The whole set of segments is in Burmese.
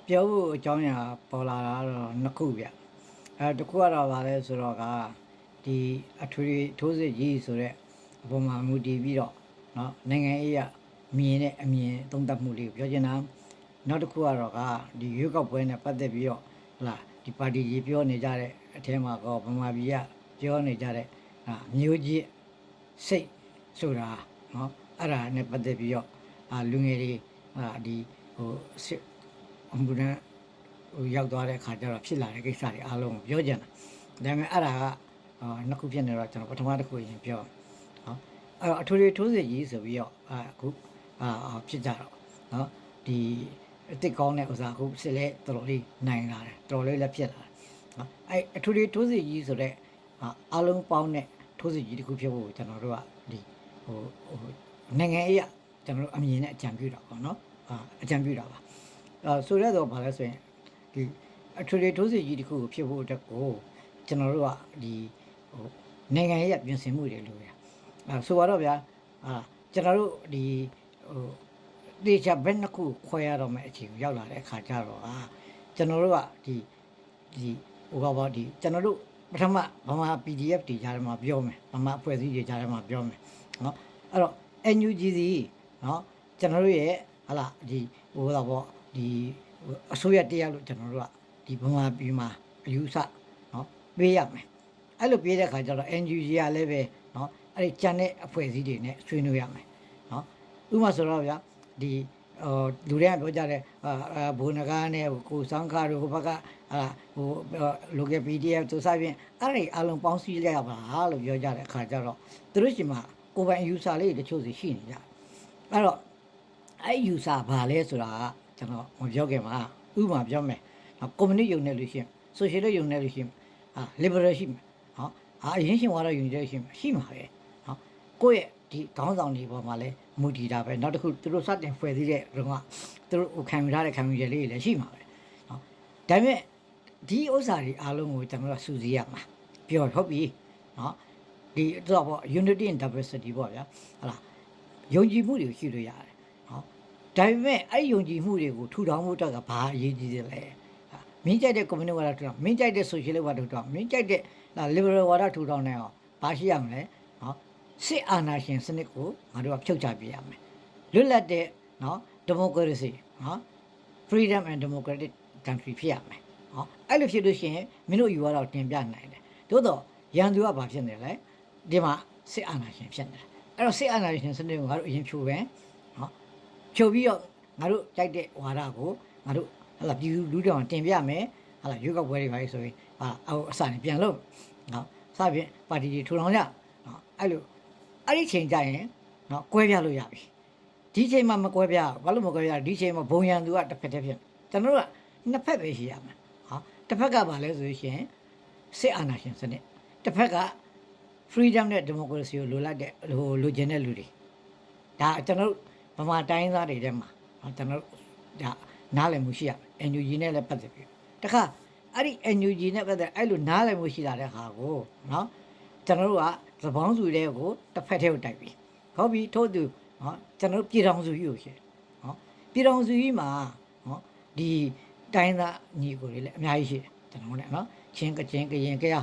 ပြောဖို့အကြောင်းအရာပေါ်လာတာတော့နှစ်ခုဗျတစ်ခုကတော့ဗာလဲဆိုတော့ကဒီအထွေထိုးစစ်ကြီးဆိုတဲ့အပေါ်မှာမူတည်ပြီးတော့เนาะနိုင်ငံရေးရမြင်တဲ့အမြင်သုံးသပ်မှုလေးကိုပြောချင်တာနောက်တစ်ခုကတော့ကဒီရွေးကောက်ပွဲနဲ့ပတ်သက်ပြီးတော့ဟလာဒီပါတီကြီးပြောနေကြတဲ့အထဲမှာကောဗမာပြည်ကပြောနေကြတဲ့မျိုးကြီးစိတ်ဆိုတာเนาะအဲ့ဒါနဲ့ပတ်သက်ပြီးတော့လူငယ်တွေဒီဟိုအမှုနဲ့ရောက်သွားတဲ့အခါကျတော့ဖြစ်လာတဲ့ကိစ္စတွေအားလုံးကိုပြောကြတယ်။ဒါပေမဲ့အဲ့ဒါကနှစ်ခုဖြစ်နေတော့ကျွန်တော်ပထမတစ်ခုရင်ပြောနော်အဲ့တော့အထွေထိုးစစ်ကြီးဆိုပြီးတော့အခုဖြစ်ကြတော့နော်ဒီအစ်စ်ကောင်းတဲ့ဥစားအခုစစ်လဲတော်တော်လေးနိုင်လာတယ်တော်တော်လေးလည်းဖြစ်လာတယ်နော်အဲ့အထွေထိုးစစ်ကြီးဆိုတဲ့အားလုံးပေါင်းတဲ့ထိုးစစ်ကြီးတစ်ခုဖြစ်ဖို့ကျွန်တော်တို့ကဒီဟိုနိုင်ငံရေးကျွန်တော်တို့အမြင်နဲ့အကြံပြုတာပေါ့နော်အကြံပြုတာပါဆိုရတော့ဘာလဲဆိုရင်ဒီအထွေထိုးစစ်ကြီးတစ်ခုဖြစ်ဖို့အတွက်ကိုကျွန်တော်တို့ကဒီဟိုနိုင်ငံရေးပြင်ဆင်မှုတွေလုပ်ရဆိုတော့ဗျာကျွန်တော်တို့ဒီဟိုတေချာဘက်နှစ်ခုခွဲရတော့မယ့်အခြေကိုရောက်လာတဲ့အခါကျတော့ကျွန်တော်တို့ကဒီဟိုကဘာဒီကျွန်တော်တို့ပထမဗမာ PDF တွေကြားထဲမှာပြောမယ်ဗမာအဖွဲ့အစည်းတွေကြားထဲမှာပြောမယ်နော်အဲ့တော့ NUGC နော်ကျွန်တော်တို့ရဲ့ဟာလာဒီဟိုတော့ဗောဒီအစိုးရတရားလို့ကျွန်တော်တို့ကဒီဗမာပြည်မှာအယူဆနော်ပေးရမယ်အဲ့လိုပေးတဲ့ခါကျတော့ NUG ကလည်းပဲနော်အဲ့ဒီကြံတဲ့အဖွဲ့အစည်းတွေနဲ့ဆွေးနွေးရမယ်နော်ဥပမာဆိုတော့ဗျာဒီလူတွေကပြောကြတယ်ဘုံနဂါနဲ့ကိုစန်းခါတို့ဟိုဘက်ကဟိုlocal PDF သူစပြင်အဲ့ဒီအလုံးပေါင်းစည်းလိုက်ရပါလို့ပြောကြတဲ့အခါကျတော့သူတို့ရှင်မှာကိုယ်ပိုင်ယူဆလေးတချို့စီရှိနေကြအဲ့တော့အဲ့ယူဆဘာလဲဆိုတာကကျွန်တော်မပြောခင်မှာဥပမာပြောမယ်ကွန်မြူနတီယုံနေလို့ရှိရင်ဆိုရှယ်လစ်ယုံနေလို့ရှိရင်liberal ရှိမယ်နော်အရင်ရှင်ဝါဒယုံနေလို့ရှိမှာပဲနော်ကိုယ့်ရဲ့ဒီခေါင်းဆောင်တွေပေါ်မှာလဲမူတည်တာပဲနောက်တစ်ခုသူတို့စတင်ဖွဲ့စည်းတဲ့တော့ကသူတို့ခံယူထားတဲ့ခံယူချက်လေးတွေလည်းရှိမှာပဲနော်ဒါပေမဲ့ဒီဥစ္စာတွေအားလုံးကိုကျွန်တော်တို့စူးစီးရမှာပြောဟုတ်ပြီနော်ဒီတော့ပေါ့ unity and diversity ပေါ့ဗျာဟုတ်လားယုံကြည်မှုတွေရှိလို့ရတယ်နော်ဒါပေမဲ့အဲ့ယုံကြည်မှုတွေကိုထူထောင်ဖို့တော့ကဘာအရေးကြီးတယ်လဲမင်းကြိုက်တဲ့ community ဝါဒထူထောင်မင်းကြိုက်တဲ့ social ဝါဒထူထောင်မင်းကြိုက်တဲ့ liberal ဝါဒထူထောင်နေအောင်ဘာရှိရမလဲနော်စစ်အာဏာရှင်စနစ်ကိုငါတို့ကဖြုတ်ချပြရမယ်လွတ်လပ်တဲ့နော် democracy နော် freedom and democratic country ဖြစ်ရမယ်နော်အဲ့လိုဖြစ်လို့ရှိရင်မင်းတို့ယူရတော့တင်ပြနိုင်တယ်သို့တော့ရန်သူကဘာဖြစ်နေလဲဒီမှာစစ်အာဏာရှင်ဖြစ်နေတယ်အဲ့တော့စစ်အာဏာရှင်စနစ်ကိုငါတို့အရင်ဖြိုပဲနော်ဖြိုပြီးတော့ငါတို့ကြိုက်တဲ့ဝါဒကိုငါတို့ဟလာပြည်လူတောင်တင်ပြမယ်ဟလာရွေးကောက်ပွဲတွေပါဆိုရင်အစနေပြန်လို့နော်စပြင်ပါတီတွေထူထောင်ကြနော်အဲ့လိုအဲ့ဒီချိန်ကြရင်နော်ကွဲပြားလို့ရပြီဒီချိန်မှာမကွဲပြားဘာလို့မကွဲပြားဒီချိန်မှာဘုံရန်သူကတစ်ဖက်တစ်ဖြစ်ကျွန်တော်တို့ကနှစ်ဖက်ပဲရှိရမှာဟာတစ်ဖက်ကဘာလဲဆိုရင်စစ်အာဏာရှင်စနစ်တစ်ဖက်က freedom နဲ့ democracy ကိုလိုလိုက်တဲ့လိုချင်တဲ့လူတွေဒါကျွန်တော်တို့ဗမာတိုင်းသားတွေထဲမှာကျွန်တော်တို့ဒါနားလည်မှုရှိရမယ် NUG နဲ့လည်းပတ်သက်ပြီးတခါအဲ့ဒီ NUG နဲ့ပတ်သက်အဲ့လိုနားလည်မှုရှိလာတဲ့ဟာကိုနော်ကျွန်တော်တို့ကသဘောင်းစုတွေကိုတစ်ဖက်တည်းကိုတိုက်ပြီးဟုတ်ပြီထို့သူနော်ကျွန်တော်တို့ပြည်တော်စုကြီးကိုရှိနော်ပြည်တော်စုကြီးမှာနော်ဒီတိုင်းသားညီကိုတွေလည်းအများကြီးရှိတယ်ကျွန်တော်တို့နော်ချင်းကချင်းကရင်ကရ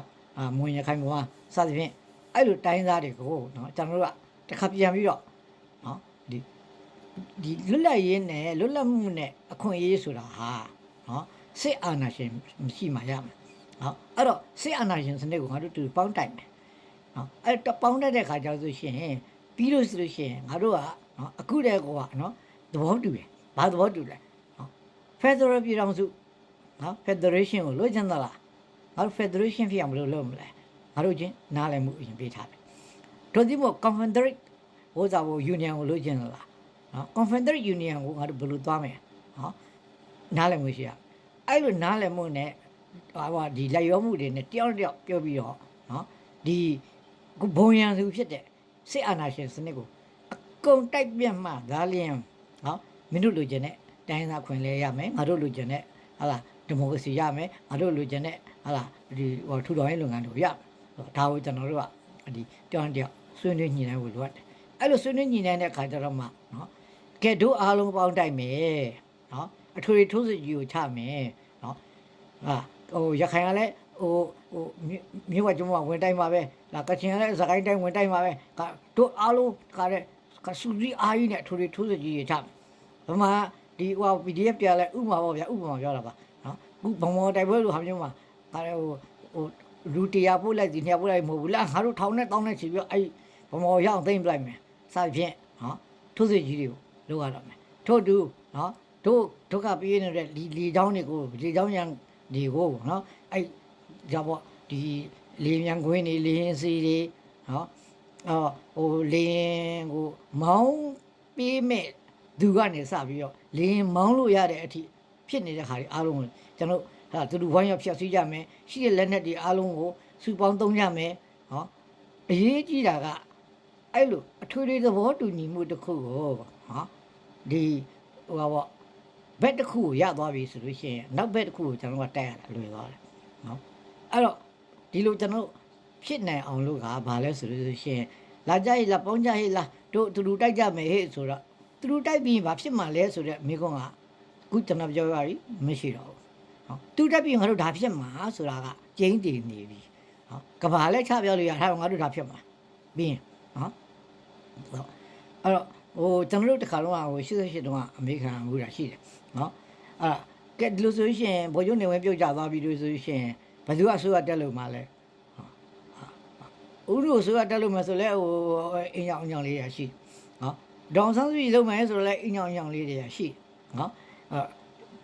မွန်ရခိုင်ဘဝစသဖြင့်အဲ့လိုတိုင်းသားတွေကိုနော်ကျွန်တော်တို့ကတစ်ခါပြန်ပြီးတော့နော်ဒီလွတ်လပ်ရေးနဲ့လွတ်လပ်မှုနဲ့အခွင့်အရေးဆိုတာဟာနော်စစ်အာဏာရှင်မရှိမှရမယ်နော်အဲ့တော့စစ်အာဏာရှင်စနစ်ကိုငါတို့တူပေါင်းတိုက်မယ်နော်အဲ့ပေါင်းတဲ့ခါကျတော့ဆိုရှင်ပြီးလို့ဆိုလို့ရှိရင်ငါတို့ကနော်အခုတည်းကနော်သဘောတူတယ်ဘာသဘောတူလဲနော် Federal ပြည်ထောင်စုနော် Federation ကိုလိုချင်သလားငါတို့ Federation ဖြစ်အောင်မလုပ်မလဲငါတို့ချင်းနားလည်မှုအရင်ပေးထားတယ်တို့ဒီမို့ Confederate ဟိုစားဖို့ Union ကိုလိုချင်သလားနော် Confederate Union ကိုငါတို့ဘယ်လိုသွားမလဲနော်နားလည်မှုရှိရအဲ့လိုနားလည်မှုနဲ့ဒီလက်ရောမှုတွေနဲ့တယောက်တယောက်ပြောပြီးတော့နော်ဒီဘုံရန်သူဖြစ်တဲ့စစ်အာဏာရှင်စနစ်ကိုအကုန်တိုက်ပြတ်မှဒါလျင်နော်မင်းတို့လူကျင်တဲ့တိုင်းသားခွင့်လဲရမယ်ငါတို့လူကျင်တဲ့ဟာလာဒီမိုကရေစီရမယ်ငါတို့လူကျင်တဲ့ဟာလာဒီထူထောင်ရေးလုပ်ငန်းတွေရဒါကိုကျွန်တော်တို့ကဒီတယောက်တယောက်ဆွေးနွေးညှိနှိုင်းဖို့လိုအပ်တယ်အဲ့လိုဆွေးနွေးညှိနှိုင်းတဲ့အခါကျတော့မှနော်ကဲတို့အားလုံးပေါင်းတိုက်မယ်နော် အထွေထိုးစစ်ကြီးကိုချမယ်နော်ဟိုရခိုင်ကလည်းဟိုမြို့ဝကျုံကဝင်တိုင်းပါပဲလာကချင်ကလည်းစကိုင်းတိုင်းဝင်တိုင်းပါပဲတို့အားလုံးကလည်းစူစီအားကြီးနဲ့အထွေထိုးစစ်ကြီးကိုချမယ်ဗမာဒီဟို PDF ပြလဲဥပမာပေါ့ဗျာဥပမာပြောတာပါနော်ခုဘုံမော်တိုက်ပွဲလိုဟာမျိုးမှာဒါလည်းဟိုလူတရားပို့လိုက်ဒီနေရာပို့လိုက်မဟုတ်ဘူးလားငါတို့ထောင်နဲ့တောင်းနဲ့ချီပြီးအဲ့ဘုံမော်ရောက်သိမ့်ပလိုက်မယ်စသဖြင့်နော်ထိုးစစ်ကြီးတွေကိုလုပ်ရတော့မယ်ထို့တူနော်တို့ဒုက္ခပြေးနေတဲ့လေချောင်းတွေကိုလေချောင်းရံတွေကိုနော်အဲ့ကြပေါ့ဒီလေမြန်ခွင်းတွေလေရင်စီတွေနော်ဟိုလေရင်ကိုမောင်းပြေးမဲ့သူကနေစပြီးတော့လေရင်မောင်းလို့ရတဲ့အထိဖြစ်နေတဲ့ခါတွေအားလုံးကိုကျွန်တော်ဟာသူတို့ဝိုင်းရဖြတ်စည်းကြမယ်ရှိတဲ့လက်နက်တွေအားလုံးကိုစုပေါင်းသုံးကြမယ်နော်အရေးကြီးတာကအဲ့လိုအထွေထွေသဘောတူညီမှုတစ်ခုကိုနော်ဒီဟိုပေါ့ဘက်တစ်ခုကိုရသွားပြီဆိုလို့ရှိရင်နောက်ဘက်တစ်ခုကိုကျွန်တော်ကတက်ရတာလွယ်သွားတယ်နော်အဲ့တော့ဒီလိုကျွန်တော်ဖြစ်နိုင်အောင်လို့ကဘာလဲဆိုလို့ရှိရင်လာကြဟိလာပေါင်းကြဟိလာတို့သူတို့တိုက်ကြမယ်ဟဲ့ဆိုတော့သူတို့တိုက်ပြီးဘာဖြစ်မှလဲဆိုတော့မိကွန်းကအခုကျွန်တော်ပြောရပြီမရှိတော့ဘူးနော်သူတိုက်ပြီးငါတို့ဒါဖြစ်မှာဆိုတာကကျင်းတည်နေပြီနော်ကဘာလဲချပြောလို့ရထားငါတို့ဒါဖြစ်မှာပြီးရင်နော်အဲ့တော့ဟိုကျွန်တော်တို့တခါလုံးကဟို88တုန်းကအမေရိကန်မှုတာရှိတယ်နော်အဲ့ကဲဒီလိုဆိုရှင်ဘိုးကျုံနေဝင်ပြုတ်ကြသွားပြီလို့ဆိုရှင်ဘယ်သူအစိုးရတက်လို့မှလဲဥရုအစိုးရတက်လို့မှဆိုလဲဟိုအင်းရောင်လေးရရှိနော်ဒေါန်ဆန်းစုကြည်လုံးမယ်ဆိုတော့လဲအင်းရောင်လေးတွေရရှိနော်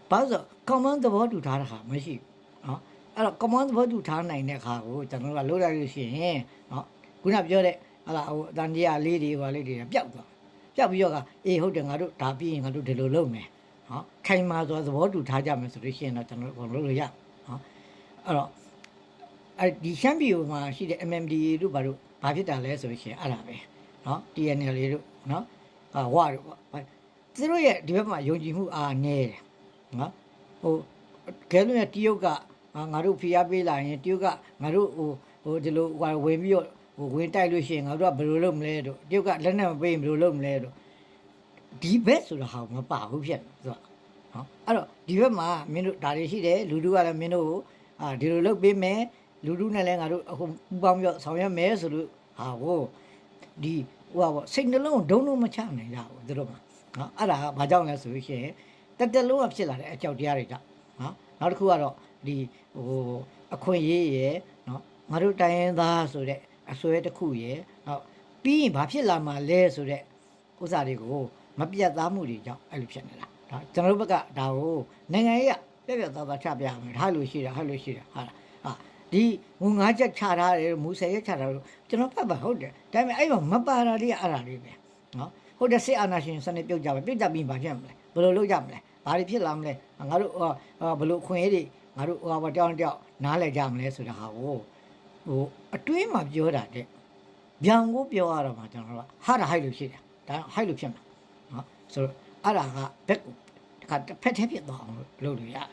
ဘာလို့ common သဘောတူထားတာဟာမရှိဘူးနော်အဲ့တော့ common သဘောတူထားနိုင်တဲ့ခါကိုကျွန်တော်ကလို့လိုက်လို့ရှိရင်နော်ခုနပြောတဲ့ဟာဟိုအတန်ကြီးလေးတွေဟိုလေးတွေပျောက်သွားပျောက်ပြီးတော့ကအေးဟုတ်တယ်ငါတို့ဒါပြီးရင်ငါတို့ဒီလိုလုပ်မယ်နော်ခိုင်မာဆိုသဘောတူထားကြမယ်ဆိုလို့ရှိရင်တော့ကျွန်တော်တို့လုပ်လို့ရနော်အဲ့တော့ဒီရှမ်းပြည်မှာရှိတဲ့ MMD တို့ဘာလို့ဘာဖြစ်တာလဲဆိုလို့ရှိရင်အဲ့ဒါပဲနော် TNL လေးတို့နော်ဝါတို့ပေါ့သူတို့ရဲ့ဒီဘက်မှာယုံကြည်မှုအားနည်းတယ်နော်ဟိုကဲလို့ရတရုတ်ကငါတို့ဖိအားပေးလာရင်တရုတ်ကငါတို့ဟိုဒီလိုဝင်ပြီးတော့ဟိုဝင်တိုက်လို့ရှိရင်ငါတို့ကဘယ်လိုလုပ်မလဲတို့တရုတ်ကလက်နက်မပေးရင်ဘယ်လိုလုပ်မလဲတို့ဒီဘက်ဆိုတာဟာမပါဘူးဖြစ်ဆိုတော့နော်အဲ့တော့ဒီဘက်မှာမင်းတို့ဒါတွေရှိတယ်လူတို့ကလည်းမင်းတို့ဒီလိုလုပ်ပေးမယ်လူတို့နဲ့လည်းငါတို့အခုပူပေါင်းပြီးဆောင်ရွက်မယ်ဆိုလို့ဟာဟိုဒီဟိုပေါ့စိတ်နှလုံးဒုံလုံးမချနိုင်ကြဘူးတို့မှာနော်အဲ့ဒါကဘာကြောင့်လဲဆိုလို့ရှိရင်တက်လုံးကဖြစ်လာတဲ့အကြောက်တရားတွေကြောင့်နော်နောက်တစ်ခုကတော့ဒီဟိုအခွင့်အရေးရယ်နော်ငါတို့တိုင်းရင်းသားဆိုတဲ့အစွဲတစ်ခုရယ်နော်ပြီးရင်ဘာဖြစ်လာမှာလဲဆိုတဲ့ဥစ္စာတွေကိုမပြတ်သားမှုတွေကြောင့်အဲ့လိုဖြစ်နေတာဒါကျွန်တော်တို့ဘက်ကဒါကိုနိုင်ငံရေးကပြပြသားသားချပြရမယ်ထားလို့ရှိတာဟာလို့ရှိတာဟာဒီငုံ၅ချက်ချထားတယ်မူ10ရက်ချထားလို့ကျွန်တော်ဖတ်ပါဟုတ်တယ်ဒါပေမဲ့အဲ့မှာမပါတာလေးအဲ့ဒါလေးပဲနော်ဟုတ်တယ်စစ်အာဏာရှင်စနစ်ပြုတ်ကြမယ်ပြုတ်ကြပြီးဘာဖြစ်မလဲဘယ်လိုလုပ်ကြမလဲဘာတွေဖြစ်လာမလဲငါတို့ဘယ်လိုခွင့်ရေးတွေငါတို့ဟိုတယောက်နားလည်ကြမလဲဆိုတာဟာကိုဟိုအတွင်းမှာပြောတာတဲ့ဗျံကိုပြောရတော့မှကျွန်တော်တို့ဟာတာဟိုက်လို့ရှိတယ်ဒါဟိုက်လို့ဖြစ်မှာနော်ဆိုတော့အဲ့ဒါကဘက်ကိုတစ်ခါဖက်ထဲဖြစ်သွားအောင်လုပ်လို့ရတယ်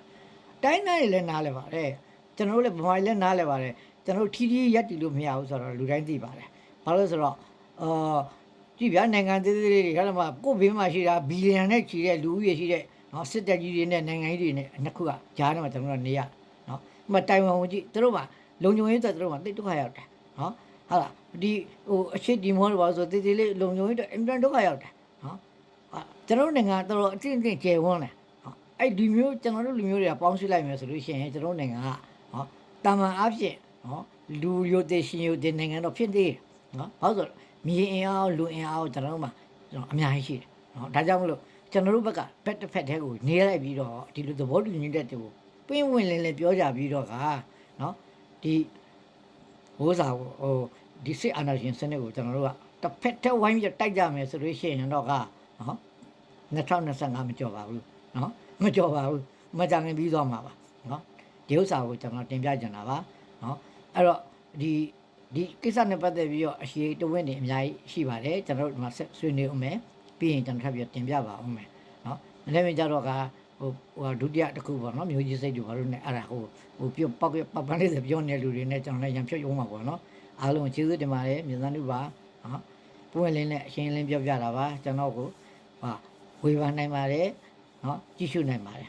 တိုင်းတိုင်းလည်းနားလဲပါတယ်ကျွန်တော်တို့လည်းဗမာလည်းနားလဲပါတယ်ကျွန်တော်တို့ထီထီရက်တီလို့မရဘူးဆိုတော့လူတိုင်းသိပါတယ်ဘာလို့ဆိုတော့ကြည့်ဗျာနိုင်ငံသေးသေးလေးတွေကလည်းမကို့ဘေးမှာရှိတာဘီလီယံနဲ့ချီတဲ့လူဦးရေရှိတဲ့နော်စစ်တပ်ကြီးတွေနဲ့နိုင်ငံကြီးတွေနဲ့နှစ်ခုကဂျားထဲမှာကျွန်တော်တို့နေရနော်ဥပမာတိုင်ဝမ်ကိုကြည့်သူတို့ကလုံခြုံရေးအတွက်သူတို့ကတိတ်ဒုက္ခရောက်တယ်နော်ဟုတ်လားဒီဟိုအရှိတီမောတွေပါဆိုတေးသေးလေးလုံခြုံရေးအတွက်အင်ပြန်ဒုက္ခရောက်တယ်နော်ကျွန်တော်တို့နိုင်ငံတော်အတင်းတင်းကျယ်ဝန်းတယ်နော်အဲ့ဒီမျိုးကျွန်တော်တို့လူမျိုးတွေကပေါင်းစည်းလိုက်မယ်ဆိုလို့ရှိရင်ကျွန်တော်တို့နိုင်ငံကနော်တာမန်အားဖြင့်နော်လူရိုသေရှင်ရိုသေနိုင်ငံတော့ဖြစ်သေးတယ်နော်ဘာလို့ဆိုမြေအင်အားလူအင်အားကျွန်တော်တို့မှာအများကြီးရှိတယ်နော်ဒါကြောင့်မလို့ကျွန်တော်တို့ဘက်ကဘက်တစ်ဖက်တည်းကိုနေလိုက်ပြီးတော့ဒီလိုသဘောတူညီတဲ့တူပင်းဝင်လင်းလင်းပြောကြပြီးတော့ကနော်ဒီဟိုးစာဟိုဒီစစ်အာဏာရှင်စနစ်ကိုကျွန်တော်တို့ကတစ်ဖက်တည်းဝိုင်းပြီးတိုက်ကြမယ်ဆိုလို့ရှိရင်တော့ကနော်2025မကြော်ပါဘူးနော်မကြော်ပါဘူးမကြခင်ပြီးသွားမှာပါနော်ဒီဥစ္စာကိုကျွန်တော်တင်ပြကြတာပါနော်အဲ့တော့ဒီကိစ္စနဲ့ပတ်သက်ပြီးတော့အရှိတဝင်းတွေအများကြီးရှိပါတယ်ကျွန်တော်တို့ဒီမှာဆွေးနွေးအောင်မယ်ပြီးရင်ကျွန်တော်ထပ်ပြီးတင်ပြပါအောင်မယ်နော်လည်းမကြတော့ကဟိုဒုတိယတစ်ခုပေါ့နော်မျိုးကြီးစိတ်တွေဘာလို့ ਨੇ အဲ့ဒါဟိုပြုတ်ပေါက်ပပန်းလေးစပြောနေတဲ့လူတွေနဲ့ကျွန်တော်လည်းရံဖြုတ်ရုံးမှာပေါ့နော်အားလုံးကျေးဇူးတင်ပါတယ်မြေသန်းလူပါနော်ပွင့်လင်းနဲ့အရှင်းလင်းပြောပြတာပါကျွန်တော်ကိုဟာဝေဖန်နိုင်ပါတယ် နော်ကြည့်ရှုနိုင်ပါတယ်